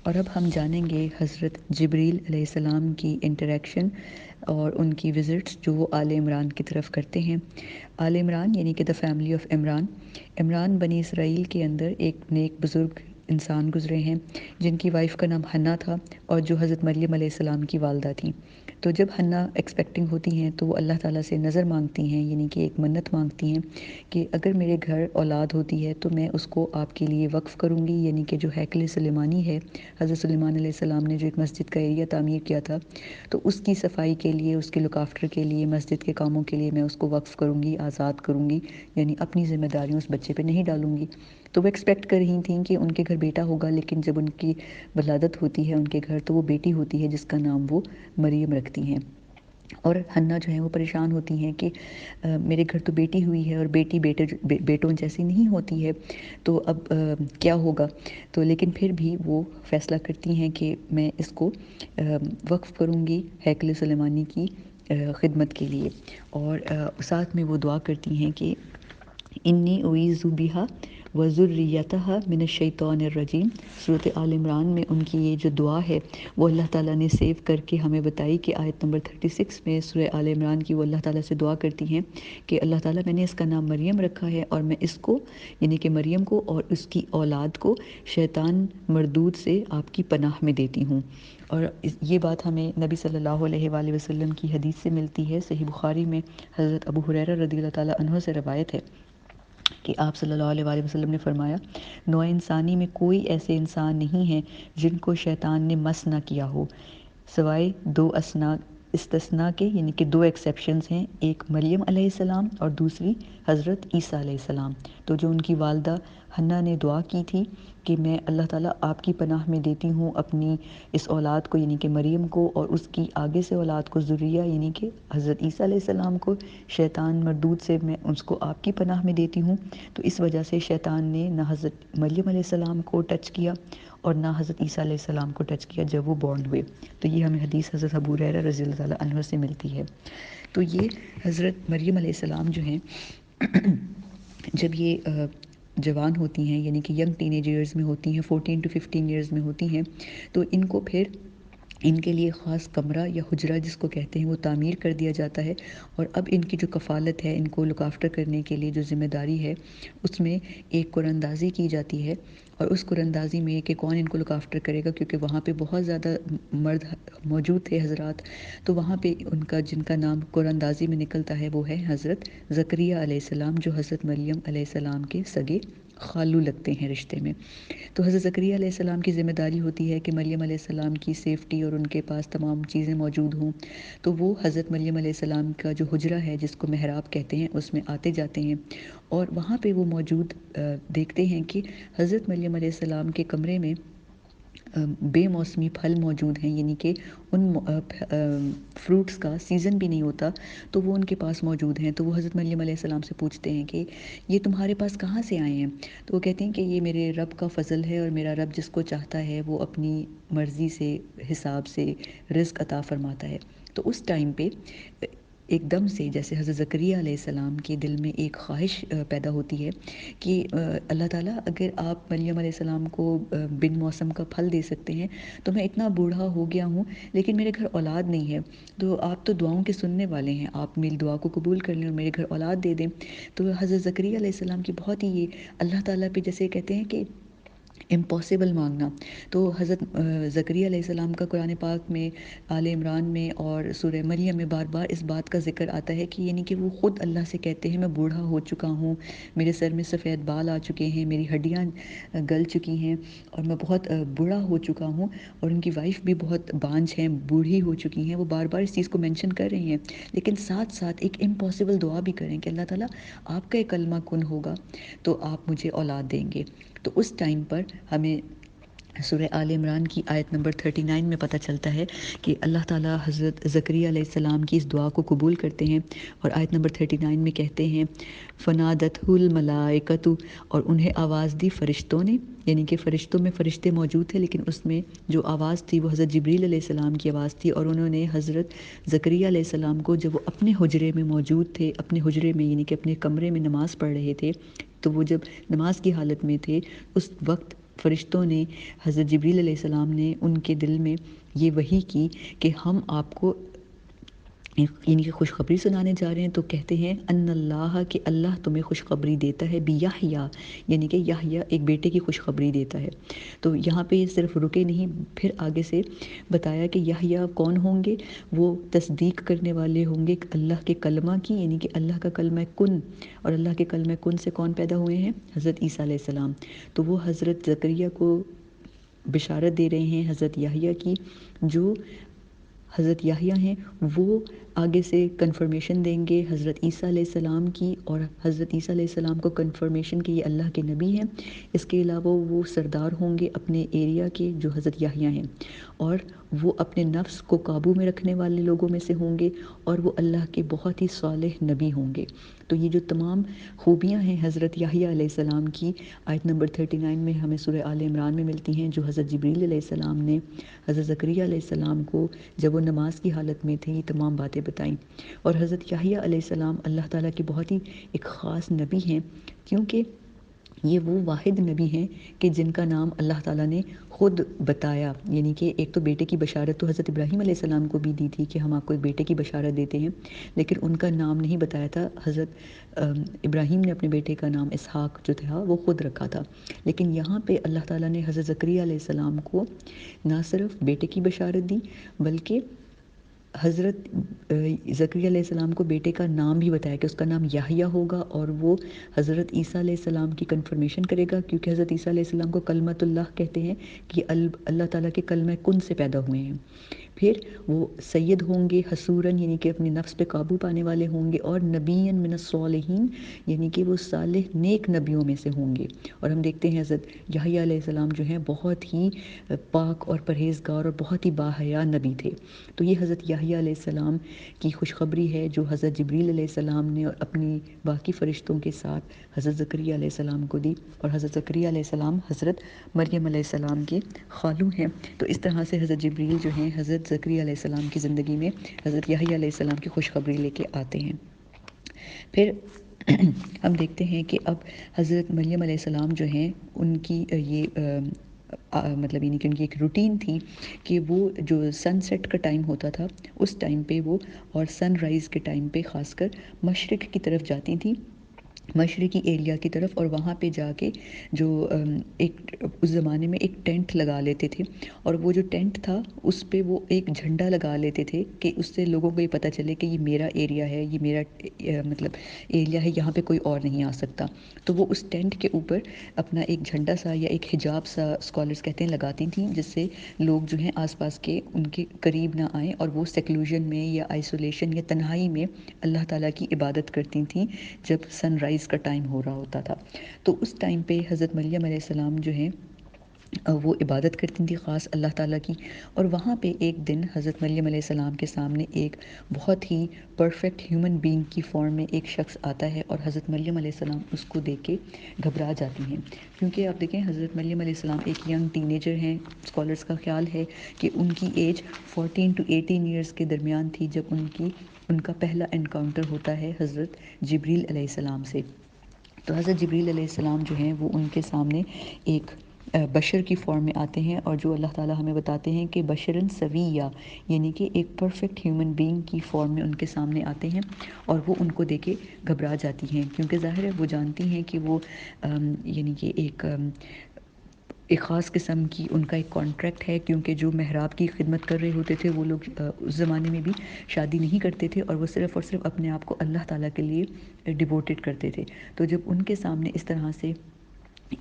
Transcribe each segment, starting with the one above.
اور اب ہم جانیں گے حضرت جبریل علیہ السلام کی انٹریکشن اور ان کی وزٹس جو وہ آل عمران کی طرف کرتے ہیں۔ آل عمران یعنی کہ the family of Imran. Imran بنی اسرائیل کے اندر ایک نیک بزرگ انسان گزرے ہیں جن کی وائف کا نام حنا تھا اور جو حضرت مریم علیہ السلام کی والدہ تھیں۔ تو جب حنا ایکسپیکٹنگ ہوتی ہیں تو وہ اللہ تعالیٰ سے نظر مانگتی ہیں، یعنی کہ ایک منت مانگتی ہیں کہ اگر میرے گھر اولاد ہوتی ہے تو میں اس کو آپ کے لیے وقف کروں گی، یعنی کہ جو ہیکل سلیمانی ہے، حضرت سلیمان علیہ السلام نے جو ایک مسجد کا ایریا تعمیر کیا تھا، تو اس کی صفائی کے لیے، اس کے لک آفٹر کے لیے، مسجد کے کاموں کے لیے میں اس کو وقف کروں گی، آزاد کروں گی، یعنی اپنی ذمہ داریاں اس بچے پہ نہیں ڈالوں گی۔ تو وہ ایکسپیکٹ کر رہی تھیں کہ ان کے گھر بیٹا ہوگا، لیکن جب ان کی ولادت ہوتی ہے ان کے گھر تو وہ بیٹی ہوتی ہے جس کا نام وہ مریم رکھتی ہیں۔ اور حنا جو ہیں وہ پریشان ہوتی ہیں کہ میرے گھر تو بیٹی ہوئی ہے اور بیٹی بیٹوں جیسی نہیں ہوتی ہے، تو اب کیا ہوگا؟ تو لیکن پھر بھی وہ فیصلہ کرتی ہیں کہ میں اس کو وقف کروں گی ہیکل سلیمانی کی خدمت کے لیے، اور ساتھ میں وہ دعا کرتی ہیں کہ انی اعیذ بہا وذریتہا من الشیطان الرجیم۔ صورت آل عمران میں ان کی یہ جو دعا ہے وہ اللہ تعالیٰ نے سیو کر کے ہمیں بتائی کہ آیت نمبر 36 میں سورہ آل عمران کی وہ اللہ تعالیٰ سے دعا کرتی ہیں کہ اللہ تعالیٰ میں نے اس کا نام مریم رکھا ہے اور میں اس کو، یعنی کہ مریم کو اور اس کی اولاد کو، شیطان مردود سے آپ کی پناہ میں دیتی ہوں۔ اور یہ بات ہمیں نبی صلی اللہ علیہ وآلہ وسلم کی حدیث سے ملتی ہے، صحیح بخاری میں حضرت ابو ہریرہ رضی اللہ تعالیٰ عنہ سے روایت ہے کہ آپ صلی اللہ علیہ وآلہ وسلم نے فرمایا، نوع انسانی میں کوئی ایسے انسان نہیں ہیں جن کو شیطان نے مس نہ کیا ہو، سوائے دو استثناء کے، یعنی کہ دو ایکسیپشنز ہیں، ایک مریم علیہ السلام اور دوسری حضرت عیسیٰ علیہ السلام۔ تو جو ان کی والدہ حنا نے دعا کی تھی کہ میں اللہ تعالیٰ آپ کی پناہ میں دیتی ہوں اپنی اس اولاد کو، یعنی کہ مریم کو، اور اس کی آگے سے اولاد کو، ذریہ یعنی کہ حضرت عیسیٰ علیہ السلام کو، شیطان مردود سے میں اس کو آپ کی پناہ میں دیتی ہوں، تو اس وجہ سے شیطان نے نہ حضرت مریم علیہ السلام کو ٹچ کیا اور نہ حضرت عیسیٰ علیہ السلام کو ٹچ کیا جب وہ بورن ہوئے۔ تو یہ ہمیں حدیث حضرت ابو ہریرہ رضی اللہ تعالیٰ عنہ سے ملتی ہے۔ تو یہ حضرت مریم علیہ السلام جو ہیں جب یہ جوان ہوتی ہیں، یعنی کہ ینگ ٹین ایج ایئرز میں ہوتی ہیں، 14 to 15 ایئرز میں ہوتی ہیں، تو ان کو پھر ان کے لیے خاص کمرہ یا حجرہ جس کو کہتے ہیں وہ تعمیر کر دیا جاتا ہے، اور اب ان کی جو کفالت ہے، ان کو لک آفٹر کرنے کے لیے جو ذمہ داری ہے، اس میں ایک قرآن اندازی کی جاتی ہے، اور اس قرآن اندازی میں کہ کون ان کو لک آفٹر کرے گا، کیونکہ وہاں پہ بہت زیادہ مرد موجود تھے حضرات، تو وہاں پہ ان کا جن کا نام قرآن اندازی میں نکلتا ہے وہ ہے حضرت زکریہ علیہ السلام، جو حضرت مریم علیہ السلام کے سگے خالو لگتے ہیں رشتے میں۔ تو حضرت زکریہ علیہ السلام کی ذمہ داری ہوتی ہے کہ مریم علیہ السلام کی سیفٹی اور ان کے پاس تمام چیزیں موجود ہوں، تو وہ حضرت مریم علیہ السلام کا جو حجرہ ہے جس کو محراب کہتے ہیں اس میں آتے جاتے ہیں، اور وہاں پہ وہ موجود دیکھتے ہیں کہ حضرت مریم علیہ السلام کے کمرے میں بے موسمی پھل موجود ہیں، یعنی کہ ان فروٹس کا سیزن بھی نہیں ہوتا تو وہ ان کے پاس موجود ہیں۔ تو وہ حضرت مریم علیہ السلام سے پوچھتے ہیں کہ یہ تمہارے پاس کہاں سے آئے ہیں؟ تو وہ کہتے ہیں کہ یہ میرے رب کا فضل ہے، اور میرا رب جس کو چاہتا ہے وہ اپنی مرضی سے، حساب سے رزق عطا فرماتا ہے۔ تو اس ٹائم پہ ایک دم سے جیسے حضرت زکریہ علیہ السلام کے دل میں ایک خواہش پیدا ہوتی ہے کہ اللہ تعالیٰ اگر آپ مریم علیہ السلام کو بن موسم کا پھل دے سکتے ہیں تو میں اتنا بوڑھا ہو گیا ہوں لیکن میرے گھر اولاد نہیں ہے، تو آپ تو دعاؤں کے سننے والے ہیں، آپ میری دعا کو قبول کر لیں اور میرے گھر اولاد دے دیں۔ تو حضرت زکریہ علیہ السلام کی بہت ہی یہ اللہ تعالیٰ پہ جیسے کہتے ہیں کہ امپاسبل مانگنا، تو حضرت زکریہ علیہ السلام کا قرآن پاک میں، آل عمران میں اور سورہ مریم میں بار بار اس بات کا ذکر آتا ہے کہ یعنی کہ وہ خود اللہ سے کہتے ہیں میں بوڑھا ہو چکا ہوں، میرے سر میں سفید بال آ چکے ہیں، میری ہڈیاں گل چکی ہیں اور میں بہت بوڑھا ہو چکا ہوں، اور ان کی وائف بھی بہت بانجھ ہیں، بوڑھی ہو چکی ہیں، وہ بار بار اس چیز کو مینشن کر رہی ہیں، لیکن ساتھ ساتھ ایک امپاسبل دعا بھی کریں کہ اللہ تعالیٰ آپ کا ایک کلمہ کن ہوگا تو آپ مجھے اولاد دیں گے۔ تو اس ٹائم پر ہمیں سورہ آل عمران کی آیت نمبر 39 میں پتہ چلتا ہے کہ اللہ تعالیٰ حضرت زکریہ علیہ السلام کی اس دعا کو قبول کرتے ہیں، اور آیت نمبر 39 میں کہتے ہیں فنادتہ الملائکۃ، اور انہیں آواز دی فرشتوں نے، یعنی کہ فرشتوں میں فرشتے موجود تھے لیکن اس میں جو آواز تھی وہ حضرت جبریل علیہ السلام کی آواز تھی، اور انہوں نے حضرت زکریہ علیہ السلام کو جب وہ اپنے حجرے میں موجود تھے، اپنے حجرے میں یعنی کہ اپنے کمرے میں نماز پڑھ رہے تھے، تو وہ جب نماز کی حالت میں تھے اس وقت فرشتوں نے حضرت جبریل علیہ السلام نے ان کے دل میں یہ وحی کی کہ ہم آپ کو یعنی کہ خوشخبری سنانے جا رہے ہیں، تو کہتے ہیں ان اللہ، کہ اللہ تمہیں خوشخبری دیتا ہے بیحییٰ، یعنی کہ یحییٰ ایک بیٹے کی خوشخبری دیتا ہے۔ تو یہاں پہ صرف رکے نہیں، پھر آگے سے بتایا کہ یحییٰ کون ہوں گے، وہ تصدیق کرنے والے ہوں گے اللہ کے کلمہ کی، یعنی کہ اللہ کا کلمہ کن، اور اللہ کے کلمہ کن سے کون پیدا ہوئے ہیں؟ حضرت عیسیٰ علیہ السلام۔ تو وہ حضرت زکریا کو بشارت دے رہے ہیں حضرت یحییٰ کی، جو حضرت یحییٰ ہیں وہ آگے سے کنفرمیشن دیں گے حضرت عیسیٰ علیہ السلام کی، اور حضرت عیسیٰ علیہ السلام کو کنفرمیشن کہ یہ اللہ کے نبی ہیں۔ اس کے علاوہ وہ سردار ہوں گے اپنے ایریا کے، جو حضرت یحییٰ ہیں، اور وہ اپنے نفس کو قابو میں رکھنے والے لوگوں میں سے ہوں گے، اور وہ اللہ کے بہت ہی صالح نبی ہوں گے۔ تو یہ جو تمام خوبیاں ہیں حضرت یحییٰ علیہ السلام کی، آیت نمبر 39 میں ہمیں سورہ آل عمران میں ملتی ہیں، جو حضرت جبریل علیہ السلام نے حضرت زکریا علیہ السلام کو جب وہ نماز کی حالت میں تھے یہ تمام باتیں بتائیں۔ اور حضرت یحییٰ علیہ السلام اللہ تعالیٰ کے بہت ہی ایک خاص نبی ہیں، کیونکہ یہ وہ واحد نبی ہیں کہ جن کا نام اللہ تعالیٰ نے خود بتایا، یعنی کہ ایک تو بیٹے کی بشارت تو حضرت ابراہیم علیہ السلام کو بھی دی تھی کہ ہم آپ کو ایک بیٹے کی بشارت دیتے ہیں، لیکن ان کا نام نہیں بتایا تھا۔ حضرت ابراہیم نے اپنے بیٹے کا نام اسحاق جو تھا وہ خود رکھا تھا، لیکن یہاں پہ اللہ تعالیٰ نے حضرت زکریا علیہ السلام کو نہ صرف بیٹے کی بشارت دی، بلکہ حضرت زکریا علیہ السلام کو بیٹے کا نام بھی بتایا کہ اس کا نام یحییٰ ہوگا، اور وہ حضرت عیسیٰ علیہ السلام کی کنفرمیشن کرے گا، کیونکہ حضرت عیسیٰ علیہ السلام کو کلمۃ اللہ کہتے ہیں کہ اللہ تعالیٰ کے کلمہ کن سے پیدا ہوئے ہیں۔ پھر وہ سید ہوں گے حصوراً، یعنی کہ اپنے نفس پہ قابو پانے والے ہوں گے، اور نبیًا من الصالحین، یعنی کہ وہ صالح نیک نبیوں میں سے ہوں گے۔ اور ہم دیکھتے ہیں حضرت یحییٰ علیہ السلام جو ہیں بہت ہی پاک اور پرہیزگار اور بہت ہی باحیا نبی تھے۔ تو یہ حضرت یحییٰ علیہ السلام کی خوشخبری ہے جو حضرت جبریل علیہ السلام نے اور اپنی باقی فرشتوں کے ساتھ حضرت زکریا علیہ السلام کو دی، اور حضرت زکریا علیہ السلام حضرت مریم علیہ السلام کے خالو ہیں۔ تو اس طرح سے حضرت جبریل جو ہیں حضرت زکریا علیہ السلام کی زندگی میں حضرت یحییٰ علیہ السلام کی خوشخبری لے کے آتے ہیں۔ پھر ہم دیکھتے ہیں کہ اب حضرت مریم علیہ السلام جو ہیں ان کی یہ مطلب یعنی کہ ان کی ایک روٹین تھی کہ وہ جو سن سیٹ کا ٹائم ہوتا تھا اس ٹائم پہ وہ، اور سن رائز کے ٹائم پہ خاص کر مشرق کی طرف جاتی تھیں، مشرقی ایریا کی طرف، اور وہاں پہ جا کے جو ایک اس زمانے میں ایک ٹینٹ لگا لیتے تھے، اور وہ جو ٹینٹ تھا اس پہ وہ ایک جھنڈا لگا لیتے تھے کہ اس سے لوگوں کو یہ پتہ چلے کہ یہ میرا ایریا ہے، یہ میرا مطلب ایریا ہے، یہاں پہ کوئی اور نہیں آ سکتا۔ تو وہ اس ٹینٹ کے اوپر اپنا ایک جھنڈا سا یا ایک حجاب سا اسکالرس کہتے ہیں لگاتی تھیں، جس سے لوگ جو ہیں آس پاس کے ان کے قریب نہ آئیں، اور وہ سیکلوژن میں یا آئسولیشن یا تنہائی میں اللہ تعالیٰ کی عبادت کرتی تھیں جب سن رائز کا ٹائم ہو رہا ہوتا تھا۔ تو اس ٹائم پہ حضرت مریم علیہ السلام جو ہیں وہ عبادت کرتی تھی خاص اللہ تعالیٰ کی، اور وہاں پہ ایک دن حضرت مریم علیہ السلام کے سامنے ایک بہت ہی پرفیکٹ ہیومن بینگ کی فارم میں ایک شخص آتا ہے، اور حضرت مریم علیہ السلام اس کو دیکھ کے گھبرا جاتی ہیں، کیونکہ آپ دیکھیں حضرت مریم علیہ السلام ایک ینگ ٹین ایجر ہیں۔ اسکالرس کا خیال ہے کہ ان کی ایج 14 to 18 ایئرس کے درمیان تھی جب ان کا پہلا انکاؤنٹر ہوتا ہے حضرت جبریل علیہ السلام سے۔ تو حضرت جبریل علیہ السلام جو ہیں وہ ان کے سامنے ایک بشر کی فارم میں آتے ہیں، اور جو اللہ تعالیٰ ہمیں بتاتے ہیں کہ بشراً سویہ، یعنی کہ ایک پرفیکٹ ہیومن بینگ کی فارم میں ان کے سامنے آتے ہیں، اور وہ ان کو دیکھ کے گھبرا جاتی ہیں، کیونکہ ظاہر ہے وہ جانتی ہیں کہ وہ یعنی کہ ایک خاص قسم کی ان کا ایک کانٹریکٹ ہے، کیونکہ جو محراب کی خدمت کر رہے ہوتے تھے وہ لوگ اس زمانے میں بھی شادی نہیں کرتے تھے، اور وہ صرف اور صرف اپنے آپ کو اللہ تعالیٰ کے لیے ڈیووٹڈ کرتے تھے۔ تو جب ان کے سامنے اس طرح سے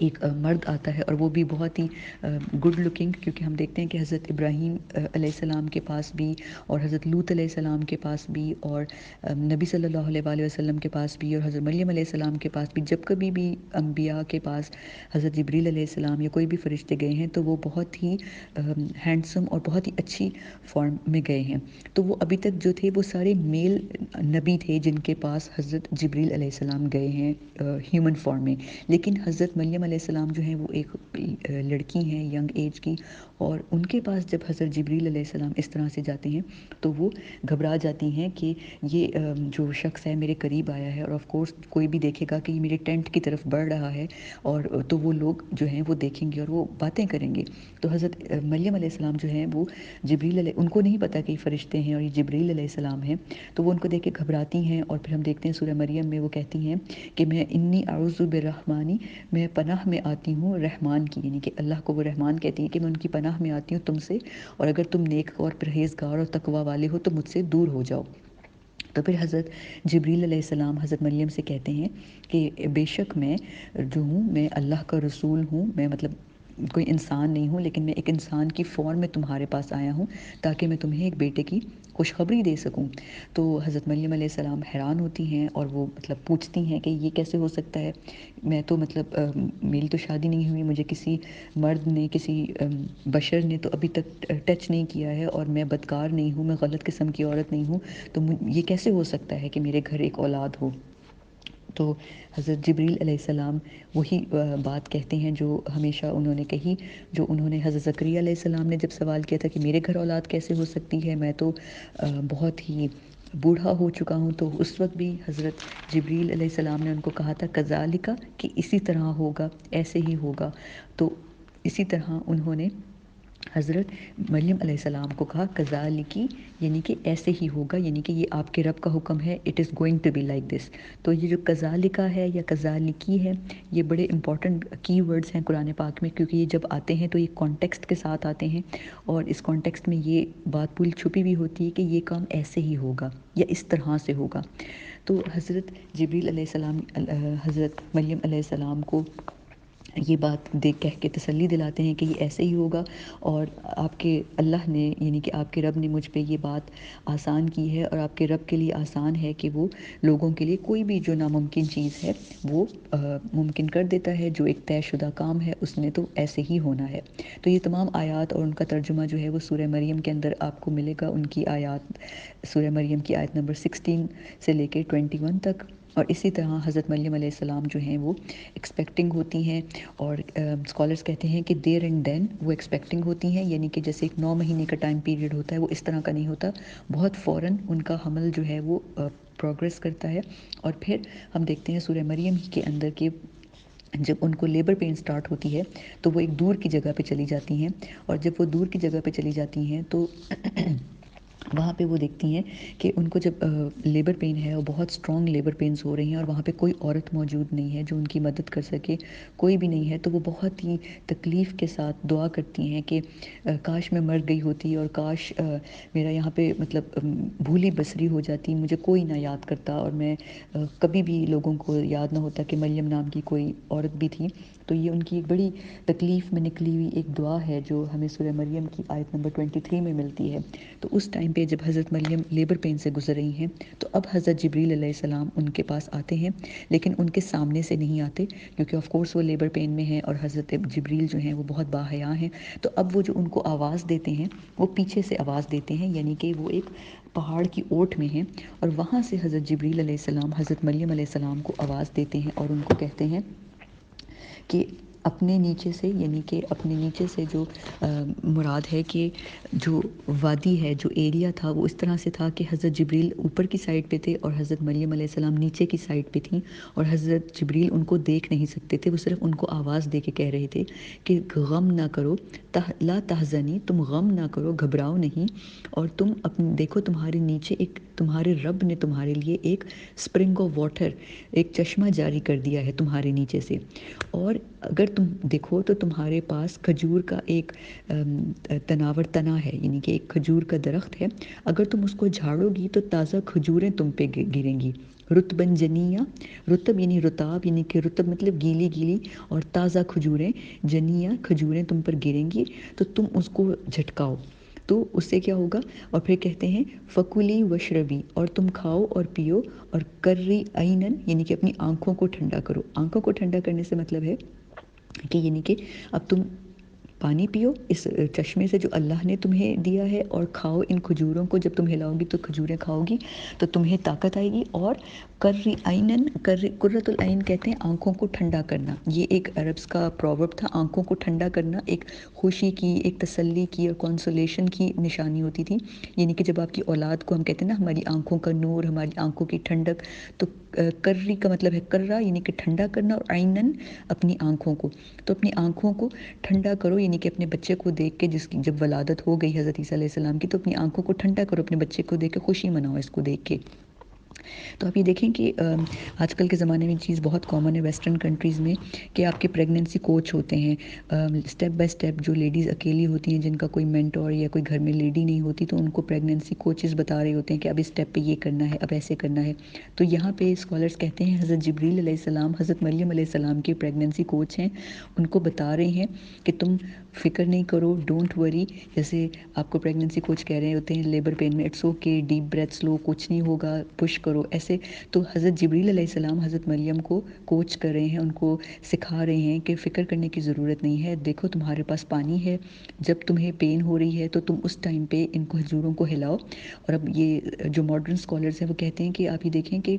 ایک مرد آتا ہے، اور وہ بھی بہت ہی گڈ لکنگ، کیونکہ ہم دیکھتے ہیں کہ حضرت ابراہیم علیہ السلام کے پاس بھی، اور حضرت لوط علیہ السلام کے پاس بھی، اور نبی صلی اللہ علیہ وآلہ وسلم کے پاس بھی، اور حضرت مریم علیہ السلام کے پاس بھی، جب کبھی بھی انبیاء کے پاس حضرت جبریل علیہ السلام یا کوئی بھی فرشتے گئے ہیں تو وہ بہت ہی ہینڈسم اور بہت ہی اچھی فارم میں گئے ہیں۔ تو وہ ابھی تک جو تھے وہ سارے میل نبی تھے جن کے پاس حضرت جبریل علیہ السلام گئے ہیں ہیومن فارم میں، لیکن حضرت مریم مریم علیہ السلام جو ہیں وہ ایک لڑکی ہیں ینگ ایج کی، اور ان کے پاس جب حضرت جبریل علیہ السلام اس طرح سے جاتے ہیں تو وہ گھبرا جاتی ہیں کہ یہ جو شخص ہے میرے قریب آیا ہے، اور آف کورس کوئی بھی دیکھے گا کہ یہ میرے ٹینٹ کی طرف بڑھ رہا ہے، اور تو وہ لوگ جو ہیں وہ دیکھیں گے اور وہ باتیں کریں گے۔ تو حضرت مریم علیہ السلام جو ہیں وہ جبریل علیہ، ان کو نہیں پتہ کہ یہ فرشتے ہیں اور یہ جبریل علیہ السلام ہیں، تو وہ ان کو دیکھ کے گھبراتی ہیں، اور پھر ہم دیکھتے ہیں سورہ مریم میں وہ کہتی ہیں کہ میں انی اعوذ بالرحمانی، میں پناہ میں آتی ہوں رحمان کی، یعنی کہ اللہ کو وہ رحمان کہتی ہیں کہ میں ان کی پناہ میں آتی ہوں تم سے، اور اگر تم نیک اور پرہیزگار اور تقوی والے ہو تو مجھ سے دور ہو جاؤ۔ تو پھر حضرت جبریل علیہ السلام حضرت مریم سے کہتے ہیں کہ بے شک میں جو ہوں میں اللہ کا رسول ہوں، میں مطلب کوئی انسان نہیں ہوں، لیکن میں ایک انسان کی فارم میں تمہارے پاس آیا ہوں تاکہ میں تمہیں ایک بیٹے کی خوشخبری دے سکوں۔ تو حضرت مریم علیہ السلام حیران ہوتی ہیں اور وہ مطلب پوچھتی ہیں کہ یہ کیسے ہو سکتا ہے، میں تو مطلب میری تو شادی نہیں ہوئی، مجھے کسی مرد نے، کسی بشر نے تو ابھی تک ٹچ نہیں کیا ہے، اور میں بدکار نہیں ہوں، میں غلط قسم کی عورت نہیں ہوں، تو یہ کیسے ہو سکتا ہے کہ میرے گھر ایک اولاد ہو۔ تو حضرت جبریل علیہ السلام وہی بات کہتے ہیں جو ہمیشہ انہوں نے کہی، جو انہوں نے حضرت زکریا علیہ السلام نے جب سوال کیا تھا کہ میرے گھر اولاد کیسے ہو سکتی ہے، میں تو بہت ہی بوڑھا ہو چکا ہوں، تو اس وقت بھی حضرت جبریل علیہ السلام نے ان کو کہا تھا کذالک، کہ اسی طرح ہوگا، ایسے ہی ہوگا۔ تو اسی طرح انہوں نے حضرت مریم علیہ السلام کو کہا کذالکی، یعنی کہ ایسے ہی ہوگا، یعنی کہ یہ آپ کے رب کا حکم ہے، it is going to be like this. تو یہ جو کذالکا ہے یا کذالکی ہے، یہ بڑے امپورٹنٹ کی ورڈز ہیں قرآن پاک میں، کیونکہ یہ جب آتے ہیں تو یہ کانٹیکسٹ کے ساتھ آتے ہیں، اور اس کانٹیکسٹ میں یہ بات پوری چھپی بھی ہوتی ہے کہ یہ کام ایسے ہی ہوگا یا اس طرح سے ہوگا۔ تو حضرت جبریل علیہ السلام حضرت مریم علیہ السلام کو یہ بات دیکھ کہہ کے تسلی دلاتے ہیں کہ یہ ایسے ہی ہوگا، اور آپ کے اللہ نے، یعنی کہ آپ کے رب نے مجھ پہ یہ بات آسان کی ہے، اور آپ کے رب کے لیے آسان ہے کہ وہ لوگوں کے لیے کوئی بھی جو ناممکن چیز ہے وہ ممکن کر دیتا ہے، جو ایک طے شدہ کام ہے اس نے تو ایسے ہی ہونا ہے۔ تو یہ تمام آیات اور ان کا ترجمہ جو ہے وہ سورہ مریم کے اندر آپ کو ملے گا، ان کی آیات سورہ مریم کی آیت نمبر 16 سے لے کے 21 تک، اور اسی طرح حضرت مریم علیہ السلام جو ہیں وہ ایکسپیکٹنگ ہوتی ہیں، اور اسکالرس کہتے ہیں کہ دیر اینڈ دین وہ ایکسپیکٹنگ ہوتی ہیں، یعنی کہ جیسے ایک 9 مہینے کا ٹائم پیریڈ ہوتا ہے وہ اس طرح کا نہیں ہوتا، بہت فوراً ان کا حمل جو ہے وہ پروگریس کرتا ہے۔ اور پھر ہم دیکھتے ہیں سورہ مریم ہی کے اندر کہ جب ان کو لیبر پین سٹارٹ ہوتی ہے تو وہ ایک دور کی جگہ پہ چلی جاتی ہیں، اور جب وہ دور کی جگہ پہ چلی جاتی ہیں تو وہاں پہ وہ دیکھتی ہیں کہ ان کو جب لیبر پین ہے اور بہت اسٹرانگ لیبر پینز ہو رہی ہیں، اور وہاں پہ کوئی عورت موجود نہیں ہے جو ان کی مدد کر سکے، کوئی بھی نہیں ہے، تو وہ بہت ہی تکلیف کے ساتھ دعا کرتی ہیں کہ کاش میں مر گئی ہوتی، اور کاش میرا یہاں پہ مطلب بھولی بسری ہو جاتی، مجھے کوئی نہ یاد کرتا، اور میں کبھی بھی لوگوں کو یاد نہ ہوتا کہ مریم نام کی کوئی عورت بھی تھی۔ تو یہ ان کی ایک بڑی تکلیف میں نکلی ہوئی ایک دعا ہے جو ہمیں سورہ مریم کی آیت نمبر 23 میں ملتی ہے۔ تو اس ٹائم پہ جب حضرت مریم لیبر پین سے گزر رہی ہیں تو اب حضرت جبریل علیہ السلام ان کے پاس آتے ہیں، لیکن ان کے سامنے سے نہیں آتے، کیونکہ آف کورس وہ لیبر پین میں ہیں، اور حضرت جبریل جو ہیں وہ بہت باحیا ہیں، تو اب وہ جو ان کو آواز دیتے ہیں وہ پیچھے سے آواز دیتے ہیں، یعنی کہ وہ ایک پہاڑ کی اوٹ میں ہیں، اور وہاں سے حضرت جبریل علیہ السلام حضرت مریم علیہ السلام کو آواز دیتے ہیں، اور ان کو کہتے ہیں کہ اپنے نیچے سے، یعنی کہ اپنے نیچے سے جو مراد ہے کہ جو وادی ہے، جو ایریا تھا وہ اس طرح سے تھا کہ حضرت جبریل اوپر کی سائڈ پہ تھے اور حضرت مریم علیہ السلام نیچے کی سائڈ پہ تھیں، اور حضرت جبریل ان کو دیکھ نہیں سکتے تھے، وہ صرف ان کو آواز دے کے کہہ رہے تھے کہ غم نہ کرو، لا تحزنی، تم غم نہ کرو، گھبراؤ نہیں، اور تم دیکھو تمہارے نیچے ایک تمہارے رب نے تمہارے لیے ایک اسپرنگ آف واٹر، ایک چشمہ جاری کر دیا ہے تمہارے نیچے سے، اور اگر تم دیکھو تو تمہارے پاس کھجور کا ایک تناور تنا ہے، یعنی کہ ایک کھجور کا درخت ہے، اگر تم اس کو جھاڑو گی تو تازہ کھجوریں تم پہ گریں گی، رتبن جنیا، رتب یعنی رتاب، یعنی کہ رتب مطلب گیلی گیلی، اور تازہ کھجوریں، جنیا کھجوریں تم پر گریں گی، تو تم اس کو جھٹکاؤ، تو اس سے کیا ہوگا، اور پھر کہتے ہیں فکلی وشربی، اور تم کھاؤ اور پیو، اور کری عینن، یعنی کہ اپنی آنکھوں کو ٹھنڈا کرو، آنکھوں کو ٹھنڈا کرنے سے مطلب ہے کہ یعنی کہ اب تم پانی پیو اس چشمے سے جو اللہ نے تمہیں دیا ہے، اور کھاؤ ان کھجوروں کو، جب تم ہلاؤ گی تو کھجوریں کھاؤ گی تو تمہیں طاقت آئے گی۔ اور قرری عینن، قرۃ العین کہتے ہیں آنکھوں کو ٹھنڈا کرنا، یہ ایک عربس کا پروورب تھا، آنکھوں کو ٹھنڈا کرنا ایک خوشی کی، ایک تسلی کی اور کنسولیشن کی نشانی ہوتی تھی۔ یعنی کہ جب آپ کی اولاد کو، ہم کہتے ہیں نا ہماری آنکھوں کا نور، ہماری آنکھوں کی ٹھنڈک، تو کرری کا مطلب ہے کرہ یعنی کہ ٹھنڈا کرنا، اور عینن اپنی آنکھوں کو، تو اپنی آنکھوں کو ٹھنڈا کرو، یعنی کہ اپنے بچے کو دیکھ کے، جس کی جب ولادت ہو گئی حضرت عیسیٰ علیہ السلام کی، تو اپنی آنکھوں کو ٹھنڈا کرو، اپنے بچے کو دیکھ کے خوشی مناؤ اس کو دیکھ کے۔ تو آپ یہ دیکھیں کہ آج کل کے زمانے میں چیز بہت کامن ہے ویسٹرن کنٹریز میں، کہ آپ کے پریگننسی کوچ ہوتے ہیں، اسٹیپ بائی اسٹیپ جو لیڈیز اکیلی ہوتی ہیں، جن کا کوئی مینٹور یا کوئی گھر میں لیڈی نہیں ہوتی، تو ان کو پریگننسی کوچز بتا رہے ہوتے ہیں کہ اب اس اسٹیپ پہ یہ کرنا ہے، اب ایسے کرنا ہے۔ تو یہاں پہ اسکالرس کہتے ہیں حضرت جبریل علیہ السلام حضرت مریم علیہ السلام کے پریگننسی کوچ ہیں، ان کو بتا رہے ہیں کہ تم فکر نہیں کرو، ڈونٹ وری، جیسے آپ کو پریگننسی کوچ کہہ رہے ہوتے ہیں لیبر پین میں اٹس اوکے، ڈیپ بریتھس لو، کچھ نہیں ہوگا، پش کرو ایسے، تو حضرت جبریل علیہ السلام حضرت مریم کو کوچ کر رہے ہیں، ان کو سکھا رہے ہیں کہ فکر کرنے کی ضرورت نہیں ہے، دیکھو تمہارے پاس پانی ہے، جب تمہیں پین ہو رہی ہے تو تم اس ٹائم پہ ان کھجوروں کو ہلاؤ۔ اور اب یہ جو ماڈرن اسکالرس ہیں وہ کہتے ہیں کہ آپ یہ دیکھیں کہ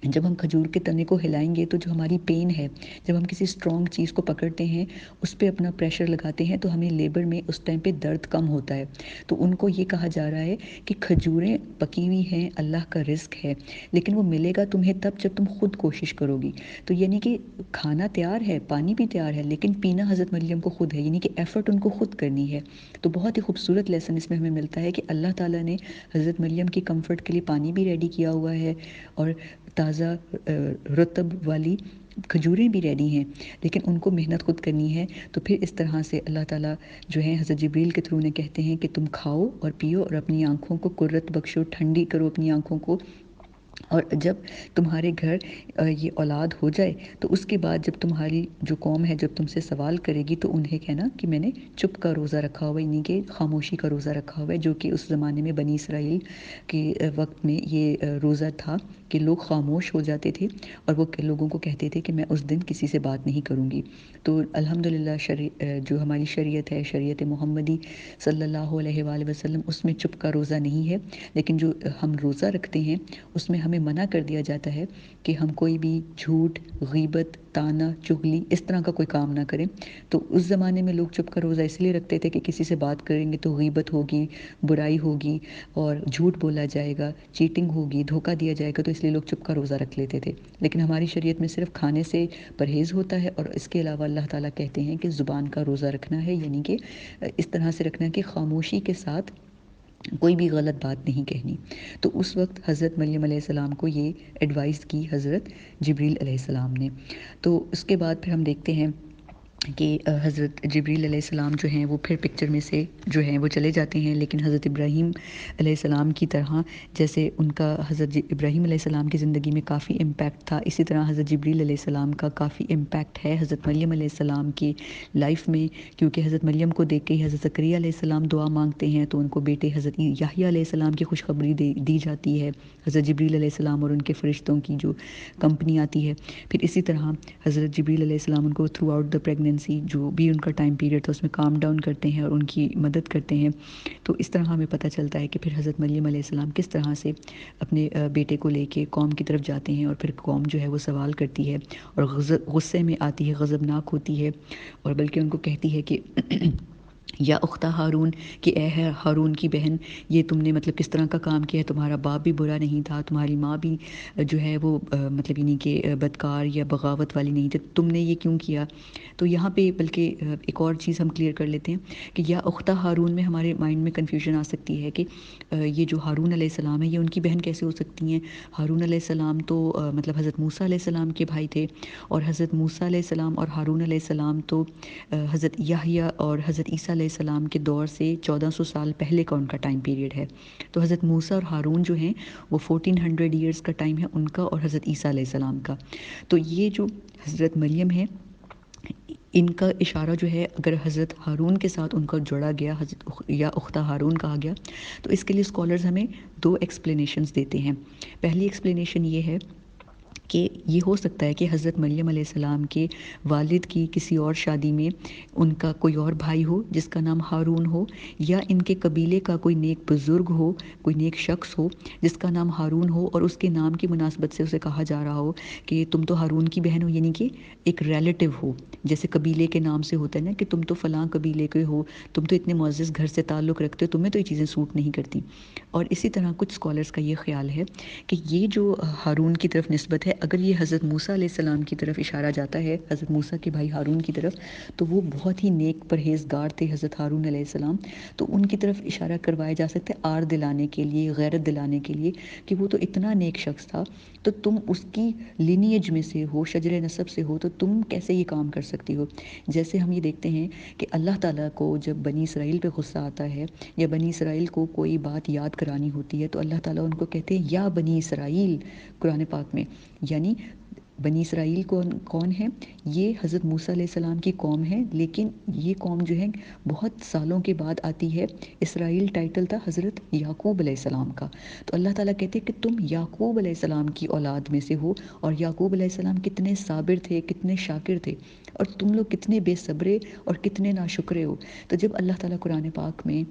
جب ہم کھجور کے تنے کو ہلائیں گے تو جو ہماری پین ہے، جب ہم کسی اسٹرانگ چیز کو پکڑتے ہیں، اس پہ اپنا پریشر لگاتے ہیں، تو ہمیں لیبر میں اس ٹائم پہ درد کم ہوتا ہے۔ تو ان کو یہ کہا جا رہا ہے کہ کھجوریں پکی ہوئی ہیں، اللہ کا رزق ہے، لیکن وہ ملے گا تمہیں تب جب تم خود کوشش کرو گی۔ تو یعنی کہ کھانا تیار ہے، پانی بھی تیار ہے، لیکن پینا حضرت مریم کو خود ہے، یعنی کہ ایفرٹ ان کو خود کرنی ہے۔ تو بہت ہی خوبصورت لیسن اس میں ہمیں ملتا ہے کہ اللہ تعالیٰ نے حضرت مریم کی کمفرٹ کے لیے پانی بھی ریڈی کیا ہوا ہے، اور تازہ رطب والی کھجوریں بھی ریڈی ہیں، لیکن ان کو محنت خود کرنی ہے۔ تو پھر اس طرح سے اللہ تعالیٰ جو ہے حضرت جبریل کے تھرو نے کہتے ہیں کہ تم کھاؤ اور پیو اور اپنی آنکھوں کو قرت بخشو، ٹھنڈی کرو اپنی آنکھوں کو، اور جب تمہارے گھر یہ اولاد ہو جائے تو اس کے بعد جب تمہاری جو قوم ہے جب تم سے سوال کرے گی تو انہیں کہنا کہ میں نے چپ کا روزہ رکھا ہوا ہے، یعنی کہ خاموشی کا روزہ رکھا ہوا ہے، جو کہ اس زمانے میں بنی اسرائیل کے وقت میں یہ روزہ تھا کہ لوگ خاموش ہو جاتے تھے، اور وہ لوگوں کو کہتے تھے کہ میں اس دن کسی سے بات نہیں کروں گی۔ تو الحمدللہ جو ہماری شریعت ہے، شریعت محمدی صلی اللہ علیہ وآلہ وسلم، اس میں چپ کا روزہ نہیں ہے، لیکن جو ہم روزہ رکھتے ہیں اس میں ہمیں منع کر دیا جاتا ہے کہ ہم کوئی بھی جھوٹ، غیبت، تانا، چغلی اس طرح کا کوئی کام نہ کریں۔ تو اس زمانے میں لوگ چپ کا روزہ اس لیے رکھتے تھے کہ کسی سے بات کریں گے تو غیبت ہوگی، برائی ہوگی، اور جھوٹ بولا جائے گا، چیٹنگ ہوگی، دھوکہ دیا جائے گا، تو اس لیے لوگ چپ کا روزہ رکھ لیتے تھے۔ لیکن ہماری شریعت میں صرف کھانے سے پرہیز ہوتا ہے، اور اس کے علاوہ اللہ تعالیٰ کہتے ہیں کہ زبان کا روزہ رکھنا ہے، یعنی کہ اس طرح سے رکھنا ہے کہ خاموشی کے ساتھ کوئی بھی غلط بات نہیں کہنی۔ تو اس وقت حضرت مریم علیہ السلام کو یہ ایڈوائز کی حضرت جبریل علیہ السلام نے۔ تو اس کے بعد پھر ہم دیکھتے ہیں کہ حضرت جبریل علیہ السلام جو ہیں وہ پھر پکچر میں سے جو ہیں وہ چلے جاتے ہیں، لیکن حضرت ابراہیم علیہ السلام کی طرح جیسے ان کا حضرت ابراہیم علیہ السلام کی زندگی میں کافی امپیکٹ تھا، اسی طرح حضرت جبریل علیہ السلام کا کافی امپیکٹ ہے حضرت مریم علیہ السلام کی لائف میں، کیونکہ حضرت مریم کو دیکھ کے ہی حضرت زکریا علیہ السلام دعا مانگتے ہیں تو ان کو بیٹے حضرت یحییٰ علیہ السلام کی خوشخبری دی جاتی ہے، حضرت جبریل علیہ السلام اور ان کے فرشتوں کی جو کمپنی آتی ہے۔ پھر اسی طرح حضرت جبریل علیہ السلام ان کو تھرو آؤٹ دا پریگننسی جو بھی ان کا ٹائم پیریڈ تھا اس میں کام ڈاؤن کرتے ہیں اور ان کی مدد کرتے ہیں۔ تو اس طرح ہمیں پتہ چلتا ہے کہ پھر حضرت مریم علیہ السلام کس طرح سے اپنے بیٹے کو لے کے قوم کی طرف جاتے ہیں، اور پھر قوم جو ہے وہ سوال کرتی ہے اور غصے میں آتی ہے، غضبناک ہوتی ہے، اور بلکہ ان کو کہتی ہے کہ یا اختہ ہارون، کہ اے ہے ہارون کی بہن، یہ تم نے مطلب کس طرح کا کام کیا ہے، تمہارا باپ بھی برا نہیں تھا، تمہاری ماں بھی جو ہے وہ مطلب یعنی کہ بدکار یا بغاوت والی نہیں تھی، تم نے یہ کیوں کیا۔ تو یہاں پہ بلکہ ایک اور چیز ہم کلیئر کر لیتے ہیں کہ یا اختہ ہارون میں ہمارے مائنڈ میں کنفیوژن آ سکتی ہے کہ یہ جو ہارون علیہ السلام ہے یہ ان کی بہن کیسے ہو سکتی ہیں۔ ہارون علیہ السلام تو مطلب حضرت موسیٰ علیہ السلام کے بھائی تھے، اور حضرت موسیٰ علیہ السلام اور ہارون علیہ السلام تو حضرت یحییٰ اور حضرت عیسیٰ علیہ السلام کے دور سے 1400 سال پہلے کا ان کا ٹائم پیریڈ ہے۔ تو حضرت موسیٰ اور ہارون جو ہیں وہ 1400 ایئرس کا ٹائم ہے ان کا اور حضرت عیسیٰ علیہ السلام کا۔ تو یہ جو حضرت مریم ہے ان کا اشارہ جو ہے اگر حضرت ہارون کے ساتھ ان کا جوڑا گیا، حضرت یا اختہ ہارون کہا گیا، تو اس کے لیے اسکالرز ہمیں دو ایکسپلینیشنز دیتے ہیں۔ پہلی ایکسپلینیشن یہ ہے کہ یہ ہو سکتا ہے کہ حضرت مریم علیہ السلام کے والد کی کسی اور شادی میں ان کا کوئی اور بھائی ہو جس کا نام ہارون ہو، یا ان کے قبیلے کا کوئی نیک بزرگ ہو، کوئی نیک شخص ہو جس کا نام ہارون ہو، اور اس کے نام کی مناسبت سے اسے کہا جا رہا ہو کہ تم تو ہارون کی بہن ہو، یعنی کہ ایک ریلیٹو ہو، جیسے قبیلے کے نام سے ہوتا ہے نا کہ تم تو فلاں قبیلے کے ہو، تم تو اتنے معزز گھر سے تعلق رکھتے ہو، تمہیں تو یہ چیزیں سوٹ نہیں کرتی۔ اور اسی طرح کچھ اسکالرس کا یہ خیال ہے کہ یہ جو ہارون کی طرف نسبت ہے، اگر یہ حضرت موسیٰ علیہ السلام کی طرف اشارہ جاتا ہے، حضرت موسیٰ کے بھائی ہارون کی طرف، تو وہ بہت ہی نیک پرہیزگار تھے حضرت ہارون علیہ السلام، تو ان کی طرف اشارہ کروایا جا سکتا ہے آر دلانے کے لیے، غیرت دلانے کے لیے کہ وہ تو اتنا نیک شخص تھا، تو تم اس کی لینیج میں سے ہو، شجر نسب سے ہو، تو تم کیسے یہ کام کر سکتی ہو؟ جیسے ہم یہ دیکھتے ہیں کہ اللہ تعالیٰ کو جب بنی اسرائیل پہ غصہ آتا ہے یا بنی اسرائیل کو کوئی بات یاد کرانی ہوتی ہے، تو اللہ تعالیٰ ان کو کہتے ہیں یا بنی اسرائیل قرآن پاک میں، یعنی بنی اسرائیل کون ہے؟ یہ حضرت موسیٰ علیہ السلام کی قوم ہے، لیکن یہ قوم جو ہے بہت سالوں کے بعد آتی ہے۔ اسرائیل ٹائٹل تھا حضرت یعقوب علیہ السلام کا، تو اللہ تعالیٰ کہتے ہیں کہ تم یعقوب علیہ السلام کی اولاد میں سے ہو، اور یعقوب علیہ السلام کتنے صابر تھے، کتنے شاکر تھے، اور تم لوگ کتنے بے صبرے اور کتنے ناشکرے ہو۔ تو جب اللہ تعالیٰ قرآن پاک میں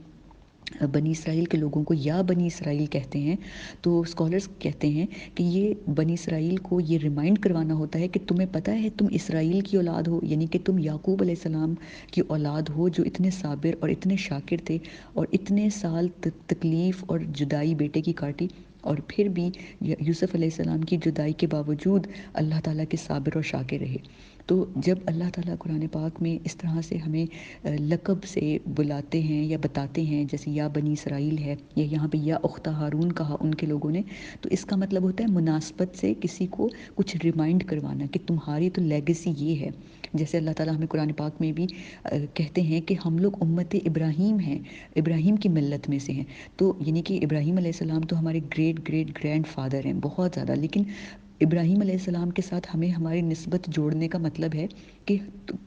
بنی اسرائیل کے لوگوں کو یا بنی اسرائیل کہتے ہیں، تو اسکالرز کہتے ہیں کہ یہ بنی اسرائیل کو یہ ریمائنڈ کروانا ہوتا ہے کہ تمہیں پتہ ہے تم اسرائیل کی اولاد ہو، یعنی کہ تم یعقوب علیہ السلام کی اولاد ہو جو اتنے صابر اور اتنے شاکر تھے، اور اتنے سال تکلیف اور جدائی بیٹے کی کاٹی، اور پھر بھی یوسف علیہ السلام کی جدائی کے باوجود اللہ تعالیٰ کے صابر اور شاکر رہے۔ تو جب اللہ تعالیٰ قرآن پاک میں اس طرح سے ہمیں لقب سے بلاتے ہیں یا بتاتے ہیں، جیسے یا بنی اسرائیل ہے، یا یہاں پہ یا اختہ ہارون کہا ان کے لوگوں نے، تو اس کا مطلب ہوتا ہے مناسبت سے کسی کو کچھ ریمائنڈ کروانا کہ تمہاری تو لیگیسی یہ ہے۔ جیسے اللہ تعالیٰ ہمیں قرآن پاک میں بھی کہتے ہیں کہ ہم لوگ امت ابراہیم ہیں، ابراہیم کی ملت میں سے ہیں، تو یعنی کہ ابراہیم علیہ السلام تو ہمارے گریٹ گریٹ گرینڈ فادر ہیں بہت زیادہ، لیکن ابراہیم علیہ السلام کے ساتھ ہمیں ہماری نسبت جوڑنے کا مطلب ہے کہ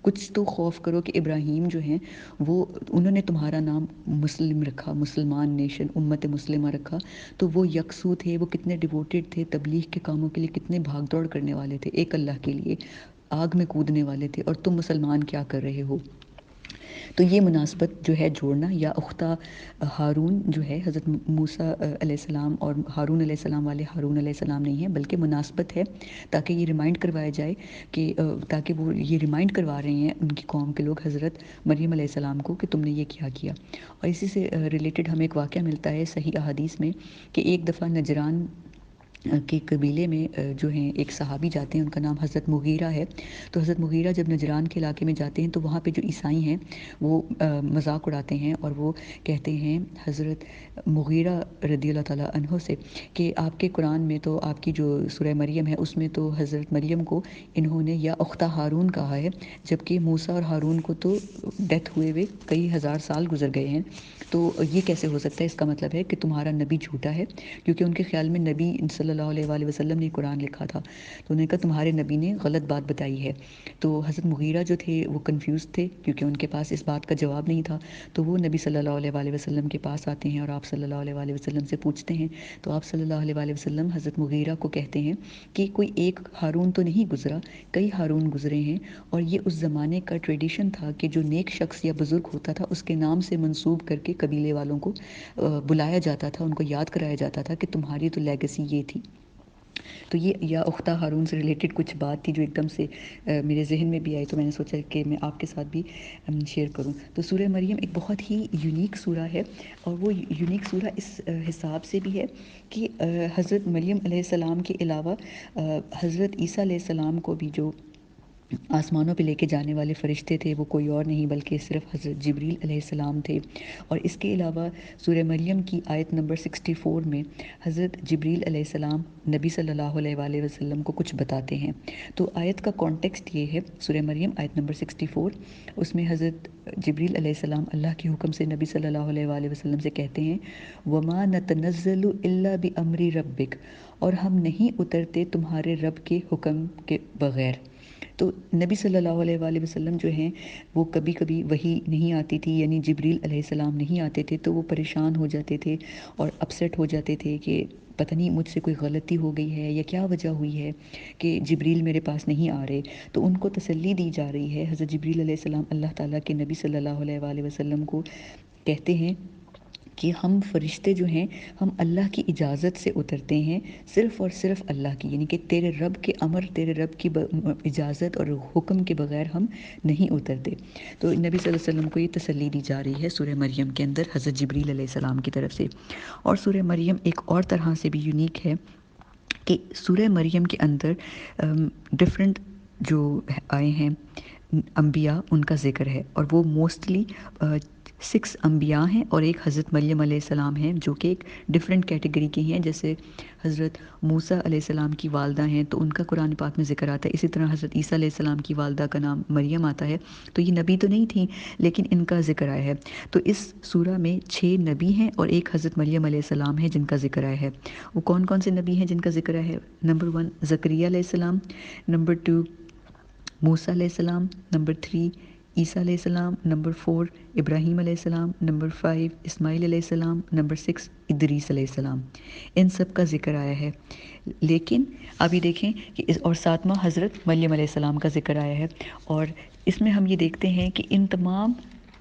کچھ تو خوف کرو کہ ابراہیم جو ہیں وہ انہوں نے تمہارا نام مسلم رکھا، مسلمان نیشن، امت مسلمہ رکھا، تو وہ یکسو تھے، وہ کتنے ڈیووٹیڈ تھے، تبلیغ کے کاموں کے لیے کتنے بھاگ دوڑ کرنے والے تھے، ایک اللہ کے لیے آگ میں کودنے والے تھے، اور تم مسلمان کیا کر رہے ہو؟ تو یہ مناسبت جو ہے جوڑنا، یا اختہ ہارون جو ہے حضرت موسیٰ علیہ السلام اور ہارون علیہ السلام والے ہارون علیہ السلام نہیں ہیں، بلکہ مناسبت ہے تاکہ یہ ریمائنڈ کروایا جائے کہ تاکہ وہ یہ ریمائنڈ کروا رہے ہیں ان کی قوم کے لوگ حضرت مریم علیہ السلام کو کہ تم نے یہ کیا کیا۔ اور اسی سے ریلیٹڈ ہمیں ایک واقعہ ملتا ہے صحیح احادیث میں کہ ایک دفعہ نجران کے قبیلے میں جو ہیں ایک صحابی جاتے ہیں، ان کا نام حضرت مغیرہ ہے، تو حضرت مغیرہ جب نجران کے علاقے میں جاتے ہیں تو وہاں پہ جو عیسائی ہیں وہ مذاق اڑاتے ہیں، اور وہ کہتے ہیں حضرت مغیرہ رضی اللہ تعالیٰ عنہ سے کہ آپ کے قرآن میں تو آپ کی جو سورہ مریم ہے اس میں تو حضرت مریم کو انہوں نے یا اختہ ہارون کہا ہے، جبکہ موسیٰ اور ہارون کو تو ڈیتھ ہوئے ہوئے کئی ہزار سال گزر گئے ہیں، تو یہ کیسے ہو سکتا ہے؟ اس کا مطلب ہے کہ تمہارا نبی جھوٹا ہے، کیونکہ ان کے خیال میں نبی صلی اللہ علیہ وآلہ وسلم نے قرآن لکھا تھا، تو انہوں نے کہا تمہارے نبی نے غلط بات بتائی ہے۔ تو حضرت مغیرہ جو تھے وہ کنفیوز تھے کیونکہ ان کے پاس اس بات کا جواب نہیں تھا، تو وہ نبی صلی اللہ علیہ وآلہ وسلم کے پاس آتے ہیں اور آپ صلی اللہ علیہ وآلہ وسلم سے پوچھتے ہیں، تو آپ صلی اللہ علیہ وآلہ وسلم حضرت مغیرہ کو کہتے ہیں کہ کوئی ایک ہارون تو نہیں گزرا، کئی ہارون گزرے ہیں، اور یہ اس زمانے کا ٹریڈیشن تھا کہ جو نیک شخص یا بزرگ ہوتا تھا اس کے نام سے منسوب کر کے قبیلے والوں کو بلایا جاتا تھا، ان کو یاد کرایا جاتا تھا کہ تمہاری تو لیگیسی یہ تھی۔ تو یہ یا اختہ ہارون سے ریلیٹڈ کچھ بات تھی جو ایک دم سے میرے ذہن میں بھی آئی، تو میں نے سوچا کہ میں آپ کے ساتھ بھی شیئر کروں۔ تو سورہ مریم ایک بہت ہی یونیک سورہ ہے، اور وہ یونیک سورہ اس حساب سے بھی ہے کہ حضرت مریم علیہ السلام کے علاوہ حضرت عیسیٰ علیہ السلام کو بھی جو آسمانوں پہ لے کے جانے والے فرشتے تھے وہ کوئی اور نہیں بلکہ صرف حضرت جبریل علیہ السلام تھے۔ اور اس کے علاوہ سورہ مریم کی آیت نمبر 64 میں حضرت جبریل علیہ السلام نبی صلی اللہ علیہ وآلہ وسلم کو کچھ بتاتے ہیں۔ تو آیت کا کانٹیکسٹ یہ ہے، سورہ مریم آیت نمبر 64، اس میں حضرت جبریل علیہ السلام اللہ کے حکم سے نبی صلی اللہ علیہ وآلہ وسلم سے کہتے ہیں وَمَا نَتَنَزَّلُ إِلَّا بِأَمْرِ رَبِّكَ، اور ہم نہیں اترتے تمہارے رب کے حکم کے بغیر۔ تو نبی صلی اللہ علیہ وآلہ وسلم جو ہیں وہ کبھی کبھی وہی نہیں آتی تھی، یعنی جبریل علیہ السلام نہیں آتے تھے، تو وہ پریشان ہو جاتے تھے اور اپسیٹ ہو جاتے تھے کہ پتہ نہیں مجھ سے کوئی غلطی ہو گئی ہے یا کیا وجہ ہوئی ہے کہ جبریل میرے پاس نہیں آ رہے۔ تو ان کو تسلی دی جا رہی ہے، حضرت جبریل علیہ السلام اللہ تعالیٰ کے نبی صلی اللہ علیہ وآلہ وسلم کو کہتے ہیں کہ ہم فرشتے جو ہیں ہم اللہ کی اجازت سے اترتے ہیں، صرف اور صرف اللہ کی، یعنی کہ تیرے رب کے امر، تیرے رب کی اجازت اور حکم کے بغیر ہم نہیں اترتے۔ تو نبی صلی اللہ علیہ وسلم کو یہ تسلی دی جا رہی ہے سورہ مریم کے اندر حضرت جبریل علیہ السلام کی طرف سے۔ اور سورہ مریم ایک اور طرح سے بھی یونیک ہے کہ سورہ مریم کے اندر ڈفرینٹ جو آئے ہیں انبیاء ان کا ذکر ہے، اور وہ موسٹلی 6 انبیاء ہیں اور ایک حضرت مریم علیہ السلام ہیں جو کہ ایک ڈفرینٹ کیٹیگری کی ہیں۔ جیسے حضرت موسیٰ علیہ السلام کی والدہ ہیں تو ان کا قرآن پاک میں ذکر آتا ہے، اسی طرح حضرت عیسیٰ علیہ السلام کی والدہ کا نام مریم آتا ہے، تو یہ نبی تو نہیں تھیں لیکن ان کا ذکر آیا ہے۔ تو اس سورہ میں 6 نبی ہیں اور ایک حضرت مریم علیہ السلام ہے جن کا ذکر آیا ہے۔ وہ کون کون سے نبی ہیں جن کا ذکر آیا ہے؟ نمبر 1 زکریا علیہ السلام، نمبر 2 موسیٰ علیہ السلام، نمبر 3 عیسیٰ علیہ السلام، نمبر 4 ابراہیم علیہ السلام، نمبر 5 اسماعیل علیہ السلام، نمبر 6 ادریس علیہ السلام۔ ان سب کا ذکر آیا ہے، لیکن ابھی دیکھیں کہ اور 7واں حضرت مریم علیہ السلام کا ذکر آیا ہے، اور اس میں ہم یہ دیکھتے ہیں کہ ان تمام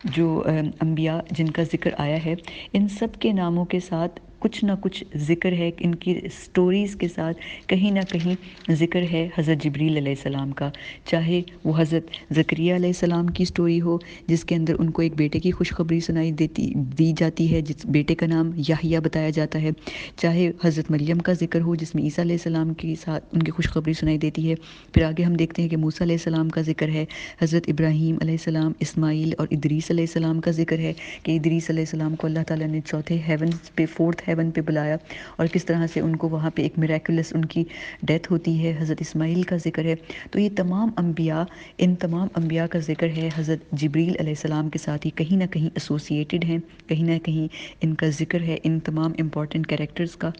جو انبیاء جن کا ذکر آیا ہے ان سب کے ناموں کے ساتھ کچھ نہ کچھ ذکر ہے، ان کی سٹوریز کے ساتھ کہیں نہ کہیں ذکر ہے حضرت جبریل علیہ السلام کا، چاہے وہ حضرت زکریا علیہ السلام کی سٹوری ہو جس کے اندر ان کو ایک بیٹے کی خوشخبری دی جاتی ہے، جس بیٹے کا نام یحییٰ بتایا جاتا ہے، چاہے حضرت مریم کا ذکر ہو جس میں عیسیٰ علیہ السلام کے ساتھ ان کی خوشخبری سنائی دیتی ہے، پھر آگے ہم دیکھتے ہیں کہ موسیٰ علیہ السلام کا ذکر ہے، حضرت ابراہیم علیہ السلام، اسماعیل اور ادریس علیہ السلام کا ذکر ہے کہ ادریس علیہ السلام کو اللہ تعالیٰ نے چوتھے ہیونز پہ، 4th ہیون پہ بلایا اور کس طرح سے ان کو وہاں پہ ایک میریکولس ان کی ڈیتھ ہوتی ہے۔ حضرت اسماعیل کا ذکر ہے۔ تو یہ تمام انبیاء، ان تمام انبیاء کا ذکر ہے حضرت جبریل علیہ السلام کے ساتھ ہی کہیں نہ کہیں ایسوسیٹڈ ہیں، کہیں نہ کہیں ان کا ذکر ہے ان تمام امپورٹنٹ کریکٹرز کا۔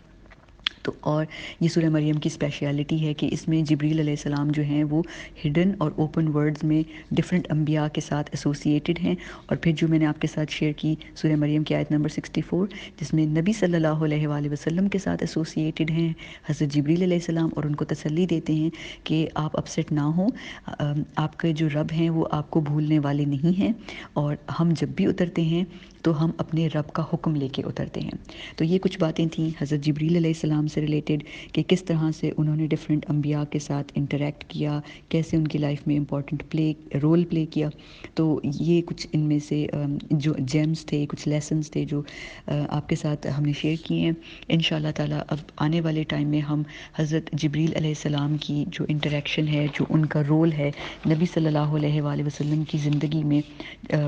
تو اور یہ سورہ مریم کی اسپیشیلٹی ہے کہ اس میں جبریل علیہ السلام جو ہیں وہ ہڈن اور اوپن ورڈز میں ڈفرینٹ انبیاء کے ساتھ ایسوسیٹڈ ہیں، اور پھر جو میں نے آپ کے ساتھ شیئر کی سورہ مریم کی آیت نمبر 64 جس میں نبی صلی اللہ علیہ وآلہ وسلم کے ساتھ ایسوسیٹڈ ہیں حضرت جبریل علیہ السلام، اور ان کو تسلی دیتے ہیں کہ آپ اپسیٹ نہ ہوں، آپ کے جو رب ہیں وہ آپ کو بھولنے والے نہیں ہیں، اور ہم جب بھی اترتے ہیں تو ہم اپنے رب کا حکم لے کے اترتے ہیں۔ تو یہ کچھ باتیں تھیں حضرت جبریل علیہ السلام سے ریلیٹڈ کہ کس طرح سے انہوں نے ڈفرینٹ انبیاء کے ساتھ انٹریکٹ کیا، کیسے ان کی لائف میں امپورٹنٹ رول پلے کیا۔ تو یہ کچھ ان میں سے جو جیمز تھے، کچھ لیسنز تھے جو آپ کے ساتھ ہم نے شیئر کیے ہیں۔ انشاءاللہ تعالیٰ اب آنے والے ٹائم میں ہم حضرت جبریل علیہ السلام کی جو انٹریکشن ہے، جو ان کا رول ہے نبی صلی اللہ علیہ وآلہ وسلم کی زندگی میں،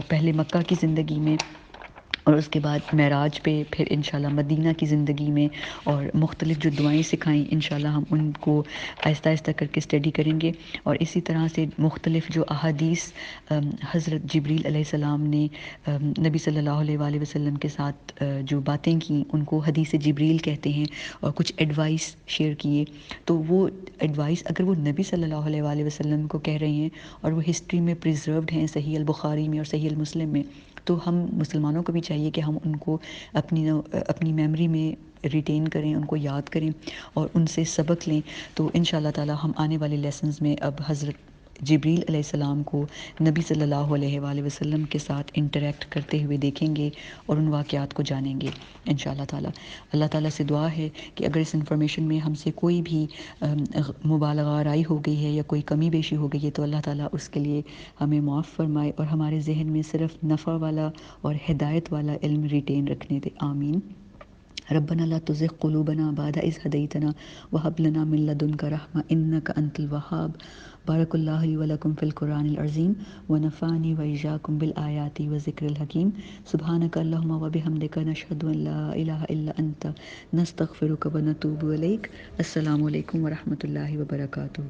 پہلے مکہ کی زندگی میں اور اس کے بعد معراج پہ، پھر انشاءاللہ مدینہ کی زندگی میں، اور مختلف جو دعائیں سکھائیں انشاءاللہ ہم ان کو آہستہ آہستہ کر کے اسٹڈی کریں گے، اور اسی طرح سے مختلف جو احادیث حضرت جبریل علیہ السلام نے نبی صلی اللہ علیہ وآلہ وسلم کے ساتھ جو باتیں کیں ان کو حدیث جبریل کہتے ہیں، اور کچھ ایڈوائس شیئر کیے، تو وہ ایڈوائس اگر وہ نبی صلی اللہ علیہ وآلہ وسلم کو کہہ رہے ہیں اور وہ ہسٹری میں پریزروڈ ہیں صحیح البخاری میں اور صحیح المسلم میں، تو ہم مسلمانوں کو بھی چاہیے کہ ہم ان کو اپنی میموری میں ریٹین کریں، ان کو یاد کریں اور ان سے سبق لیں۔ تو انشاءاللہ تعالی ہم آنے والے لیسنز میں اب حضرت جبریل علیہ السلام کو نبی صلی اللہ علیہ وآلہ وسلم کے ساتھ انٹریکٹ کرتے ہوئے دیکھیں گے اور ان واقعات کو جانیں گے انشاءاللہ تعالی۔ اللہ تعالیٰ سے دعا ہے کہ اگر اس انفارمیشن میں ہم سے کوئی بھی مبالغہ آرائی ہو گئی ہے یا کوئی کمی بیشی ہو گئی ہے تو اللہ تعالیٰ اس کے لیے ہمیں معاف فرمائے اور ہمارے ذہن میں صرف نفع والا اور ہدایت والا علم ریٹین رکھنے دے، آمین۔ ربنا لا تزغ قلوبنا بعد إذ هديتنا وهب لنا من لدنك رحمة إنك أنت الوهاب۔ بارك الله لي ولكم في القرآن العظيم ونفعني وإياكم بالآيات والذكر الحكيم۔ سبحانك اللهم وبحمدك نشهد أن لا إله إلا أنت نستغفرك ونتوب إليك۔ السلام علیکم ورحمۃ اللہ وبرکاتہ۔